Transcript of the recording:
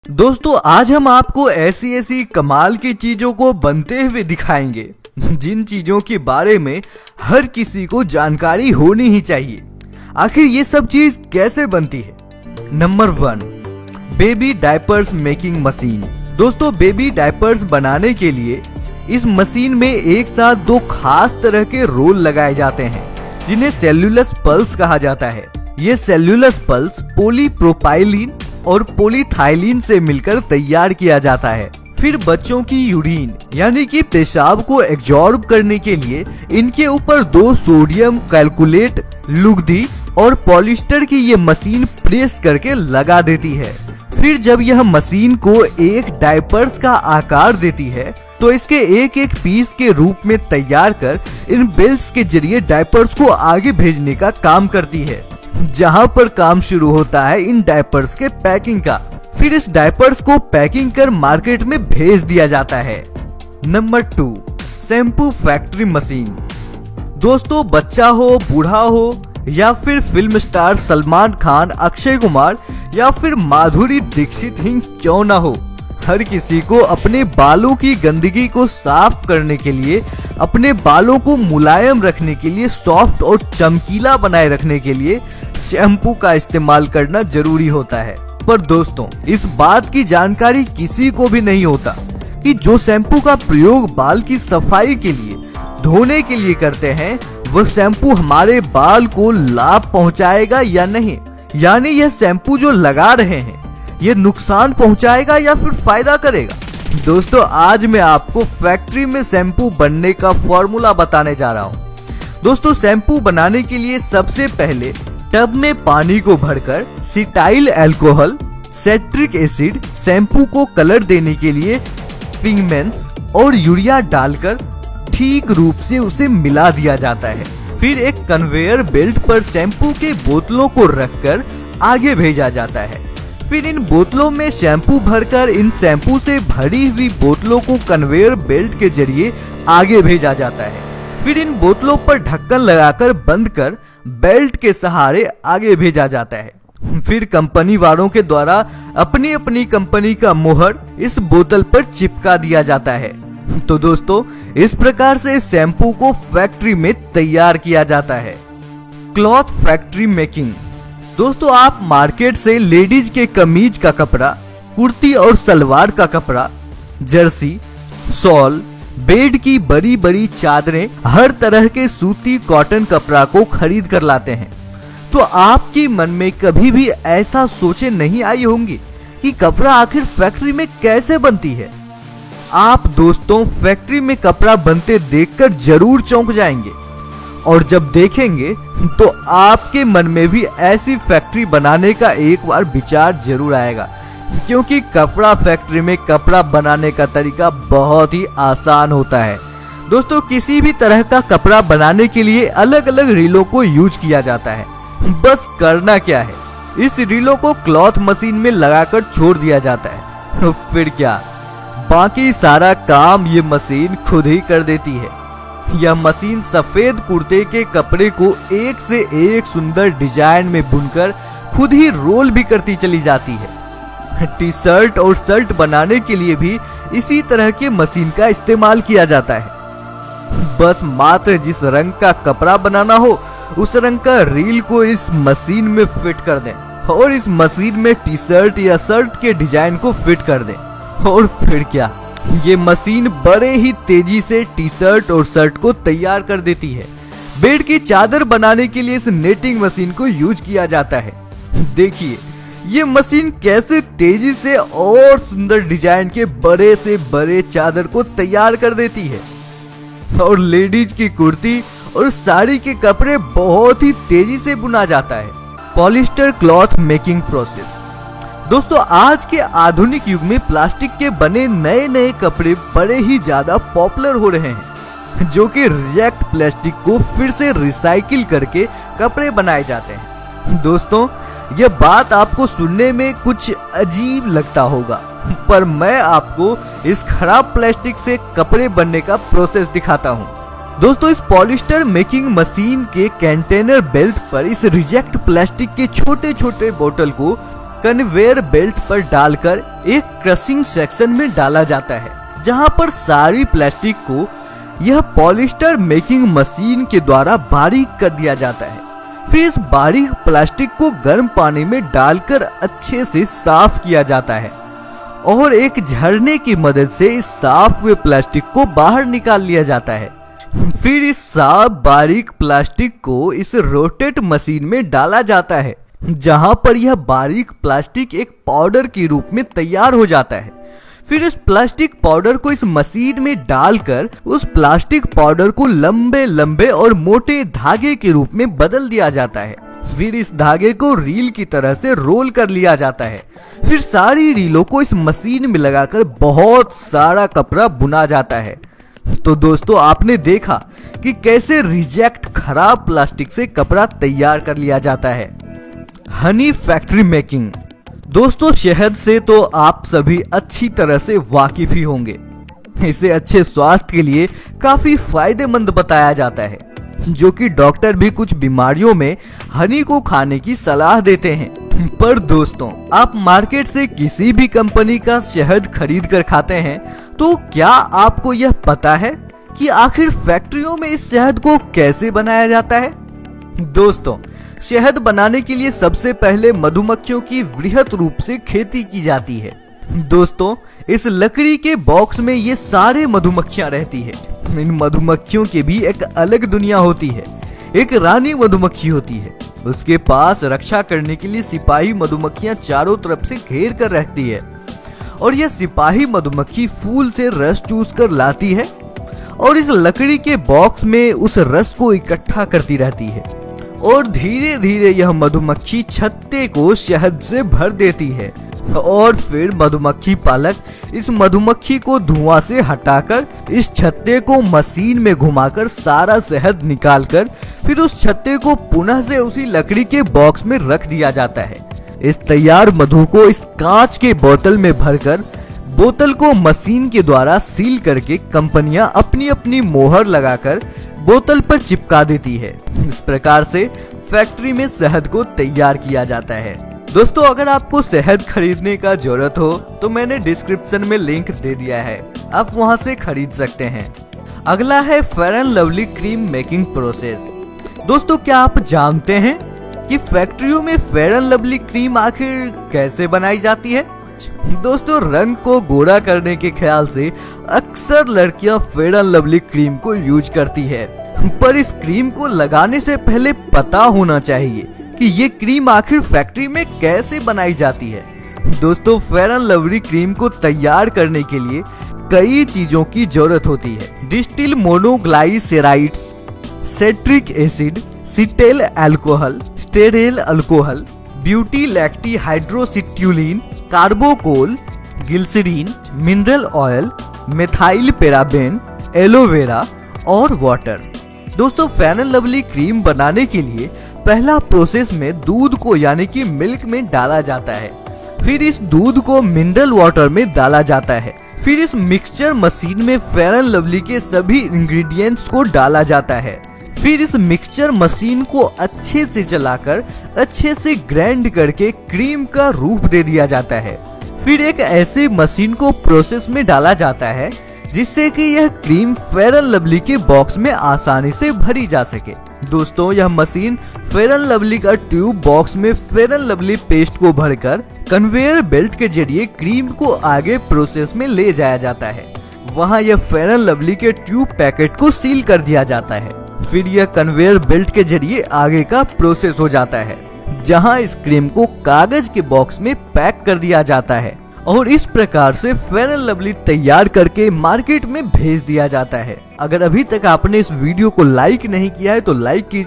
दोस्तों आज हम आपको ऐसी ऐसी कमाल की चीजों को बनते हुए दिखाएंगे जिन चीजों के बारे में हर किसी को जानकारी होनी ही चाहिए। आखिर ये सब चीज कैसे बनती है। Number 1, baby diapers making machine. दोस्तों बेबी डायपर्स बनाने के लिए इस मशीन में एक साथ दो खास तरह के रोल लगाए जाते हैं जिन्हें सेल्यूलस पल्स कहा जाता है। ये सेल्यूलस पल्स पॉलीप्रोपाइलीन और पॉलीथाइलीन से मिलकर तैयार किया जाता है। फिर बच्चों की यूरिन यानी कि पेशाब को एब्जॉर्ब करने के लिए इनके ऊपर दो सोडियम कैलकुलेट, लुगदी और पॉलिस्टर की ये मशीन प्रेस करके लगा देती है। फिर जब यह मशीन को एक डायपर्स का आकार देती है तो इसके एक एक पीस के रूप में तैयार कर इन बेल्ट्स के जरिए डायपर्स को आगे भेजने का काम करती है, जहां पर काम शुरू होता है इन डायपर्स के पैकिंग का। फिर इस डायपर्स को पैकिंग कर मार्केट में भेज दिया जाता है। Number 2, shampoo factory machine. दोस्तों बच्चा हो, बूढ़ा हो या फिर फिल्म स्टार सलमान खान, अक्षय कुमार या फिर माधुरी दीक्षित ही क्यों ना हो, हर किसी को अपने बालों की गंदगी को साफ करने के लिए, अपने बालों को मुलायम रखने के लिए, सॉफ्ट और चमकीला बनाए रखने के लिए शैम्पू का इस्तेमाल करना जरूरी होता है। पर दोस्तों इस बात की जानकारी किसी को भी नहीं होता कि जो शैम्पू का प्रयोग बाल की सफाई के लिए, धोने के लिए करते हैं वो शैम्पू हमारे बाल को लाभ पहुंचाएगा या नहीं। यानी यह शैम्पू जो लगा रहे हैं ये नुकसान पहुंचाएगा या फिर फायदा करेगा। दोस्तों आज मैं आपको फैक्ट्री में शैम्पू बनने का फॉर्मूला बताने जा रहा हूं। दोस्तों शैम्पू बनाने के लिए सबसे पहले टब में पानी को भरकर cetyl alcohol, citric acid, shampoo को कलर देने के लिए पिगमेंट्स और यूरिया डालकर ठीक रूप से उसे मिला दिया जाता है। फिर एक कन्वेयर बेल्ट पर शैम्पू के बोतलों को रखकर आगे भेजा जाता है। फिर इन बोतलों में शैम्पू भरकर इन शैम्पू से भरी हुई बोतलों को कन्वेयर बेल्ट के जरिए आगे भेजा जाता है। फिर इन बोतलों पर ढक्कन लगाकर बंद कर बेल्ट के सहारे आगे भेजा जाता है। फिर कंपनी वालों के द्वारा अपनी अपनी कंपनी का मुहर इस बोतल पर चिपका दिया जाता है। तो दोस्तों इस प्रकार से इस शैम्पू को फैक्ट्री में तैयार किया जाता है। Cloth factory making. दोस्तों आप मार्केट से लेडीज के कमीज का कपड़ा, कुर्ती और सलवार का कपड़ा, जर्सी, शॉल, बेड की बड़ी बड़ी चादरें, हर तरह के सूती कॉटन कपड़ा को खरीद कर लाते हैं। तो आपके मन में कभी भी ऐसा सोचे नहीं आई होंगी कि कपड़ा आखिर फैक्ट्री में कैसे बनती है। आप दोस्तों फैक्ट्री में कपड़ा बनते देखकर जरूर चौंक जाएंगे और जब देखेंगे तो आपके मन में भी ऐसी फैक्ट्री बनाने का एक बार विचार जरूर आएगा, क्योंकि कपड़ा फैक्ट्री में कपड़ा बनाने का तरीका बहुत ही आसान होता है। दोस्तों किसी भी तरह का कपड़ा बनाने के लिए अलग अलग रीलों को यूज किया जाता है। बस करना क्या है, इस रीलों को क्लॉथ मशीन में लगाकर छोड़ दिया जाता है। फिर क्या, बाकी सारा काम ये मशीन खुद ही कर देती है। यह मशीन सफेद कुर्ते के कपड़े को एक से एक सुंदर डिजाइन में बुनकर खुद ही रोल भी करती चली जाती है। टी शर्ट और शर्ट बनाने के लिए भी इसी तरह के मशीन का इस्तेमाल किया जाता है। बस मात्र जिस रंग का कपड़ा बनाना हो उस रंग का रील को इस मशीन में फिट कर दें और इस मशीन में टी शर्ट या शर्ट के डिजाइन को फिट कर दें और फिर क्या, ये मशीन बड़े ही तेजी से टी शर्ट और शर्ट को तैयार कर देती है। बेड की चादर बनाने के लिए इस नेटिंग मशीन को यूज किया जाता है। देखिए ये मशीन कैसे तेजी से और सुंदर डिजाइन के बड़े से बड़े चादर को तैयार कर देती है। और लेडीज की कुर्ती और साड़ी के कपड़े बहुत ही तेजी से बुना जाता है। Polyester cloth making process. दोस्तों आज के आधुनिक युग में प्लास्टिक के बने नए नए कपड़े बड़े ही ज्यादा पॉपुलर हो रहे हैं, जो कि रिजेक्ट प्लास्टिक को फिर से रिसाइकिल करके कपड़े बनाए जाते हैं। दोस्तों यह बात आपको सुनने में कुछ अजीब लगता होगा, पर मैं आपको इस खराब प्लास्टिक से कपड़े बनने का प्रोसेस दिखाता हूँ। दोस्तों इस पॉलिस्टर मेकिंग मशीन के कंटेनर बेल्ट पर इस रिजेक्ट प्लास्टिक के छोटे छोटे बोतल को कन्वेयर बेल्ट पर डालकर एक क्रशिंग सेक्शन में डाला जाता है, जहां पर सारी प्लास्टिक को यह पॉलिस्टर मेकिंग मशीन के द्वारा बारीक कर दिया जाता है। फिर इस बारीक प्लास्टिक को गर्म पानी में डालकर अच्छे से साफ किया जाता है और एक झरने की मदद से इस साफ हुए प्लास्टिक को बाहर निकाल लिया जाता है। फिर इस साफ बारीक प्लास्टिक को इस रोटेट मशीन में डाला जाता है, जहां पर यह बारीक प्लास्टिक एक पाउडर के रूप में तैयार हो जाता है। फिर इस प्लास्टिक पाउडर को इस मशीन में डालकर उस प्लास्टिक पाउडर को लंबे लंबे और मोटे धागे के रूप में बदल दिया जाता है। फिर इस धागे को रील की तरह से रोल कर लिया जाता है। फिर सारी रीलों को इस मशीन में लगाकर बहुत सारा कपड़ा बुना जाता है। तो दोस्तों, आपने देखा कि कैसे रिजेक्ट खराब प्लास्टिक से कपड़ा तैयार कर लिया जाता है। Honey factory making. दोस्तों, शहद से तो आप सभी अच्छी तरह से वाकिफ ही होंगे। इसे अच्छे स्वास्थ्य के लिए काफी फायदेमंद बताया जाता है, जो कि डॉक्टर भी कुछ बीमारियों में हनी को खाने की सलाह देते हैं। पर दोस्तों, आप मार्केट से किसी भी कंपनी का शहद खरीद कर खाते हैं, तो क्या आपको यह पता है कि आखिर फैक्ट्रियों में इस शहद को कैसे बनाया जाता है? दोस्तों, शहद बनाने के लिए सबसे पहले मधुमक्खियों की वृहत रूप से खेती की जाती है। दोस्तों, इस लकड़ी के बॉक्स में ये सारे मधुमक्खियां रहती है। इन मधुमक्खियों की भी एक अलग दुनिया होती है। एक रानी मधुमक्खी होती है, उसके पास रक्षा करने के लिए सिपाही मधुमक्खियां चारों तरफ से घेर कर रहती है, और यह सिपाही मधुमक्खी फूल से रस चूस कर लाती है और इस लकड़ी के बॉक्स में उस रस को इकट्ठा करती रहती है, और धीरे धीरे यह मधुमक्खी छत्ते को शहद से भर देती है। और फिर मधुमक्खी पालक इस मधुमक्खी को धुआं से हटाकर इस छत्ते को मशीन में घुमाकर सारा शहद निकालकर फिर उस छत्ते को पुनः से उसी लकड़ी के बॉक्स में रख दिया जाता है। इस तैयार मधु को इस कांच के बोतल में भरकर बोतल को मशीन के द्वारा सील करके कंपनियां अपनी अपनी मोहर लगाकर बोतल पर चिपका देती है। इस प्रकार से फैक्ट्री में शहद को तैयार किया जाता है। दोस्तों, अगर आपको शहद खरीदने का जरूरत हो तो मैंने डिस्क्रिप्शन में लिंक दे दिया है, आप वहां से खरीद सकते हैं। अगला है fair and Lovely cream making process. दोस्तों, क्या आप जानते हैं कि फैक्ट्रियों में फेयर एंड लवली क्रीम आखिर कैसे बनाई जाती है? दोस्तों, रंग को गोरा करने के ख्याल से अक्सर लड़कियां फेयर एंड लवली क्रीम को यूज करती है, पर इस क्रीम को लगाने से पहले पता होना चाहिए कि ये क्रीम आखिर फैक्ट्री में कैसे बनाई जाती है। दोस्तों, फेयर एंड लवली क्रीम को तैयार करने के लिए कई चीजों की जरूरत होती है। Distilled monoglycerides, citric acid, cetyl alcohol, stearyl alcohol, butylated hydroxytoluene, carbopol, glycerin, mineral oil, methyl paraben, aloe vera और वाटर। दोस्तों, फेयर एंड लवली क्रीम बनाने के लिए पहला प्रोसेस में दूध को यानी कि मिल्क में डाला जाता है। फिर इस दूध को मिनरल वाटर में डाला जाता है। फिर इस मिक्सचर मशीन में फेयर एंड लवली के सभी इंग्रेडिएंट्स को डाला जाता है। फिर इस मिक्सचर मशीन को अच्छे से चलाकर अच्छे से ग्राइंड करके क्रीम का रूप दे दिया जाता है। फिर एक ऐसे मशीन को प्रोसेस में डाला जाता है जिससे कि यह क्रीम फेयर एंड लवली के बॉक्स में आसानी से भरी जा सके। दोस्तों, यह मशीन फेयर एंड लवली का ट्यूब बॉक्स में फेयर एंड लवली पेस्ट को भरकर कन्वेयर बेल्ट के जरिए क्रीम को आगे प्रोसेस में ले जाया जाता है। वहां यह फेयर एंड लवली के ट्यूब पैकेट को सील कर दिया जाता है। फिर यह कन्वेयर बेल्ट के जरिए आगे का प्रोसेस हो जाता है, जहां इस क्रीम को कागज के बॉक्स में पैक कर दिया जाता है और इस प्रकार से फेयर एंड लवली तैयार करके मार्केट में भेज दिया जाता है। अगर अभी तक आपने इस वीडियो को लाइक नहीं किया है तो लाइक कीजिए।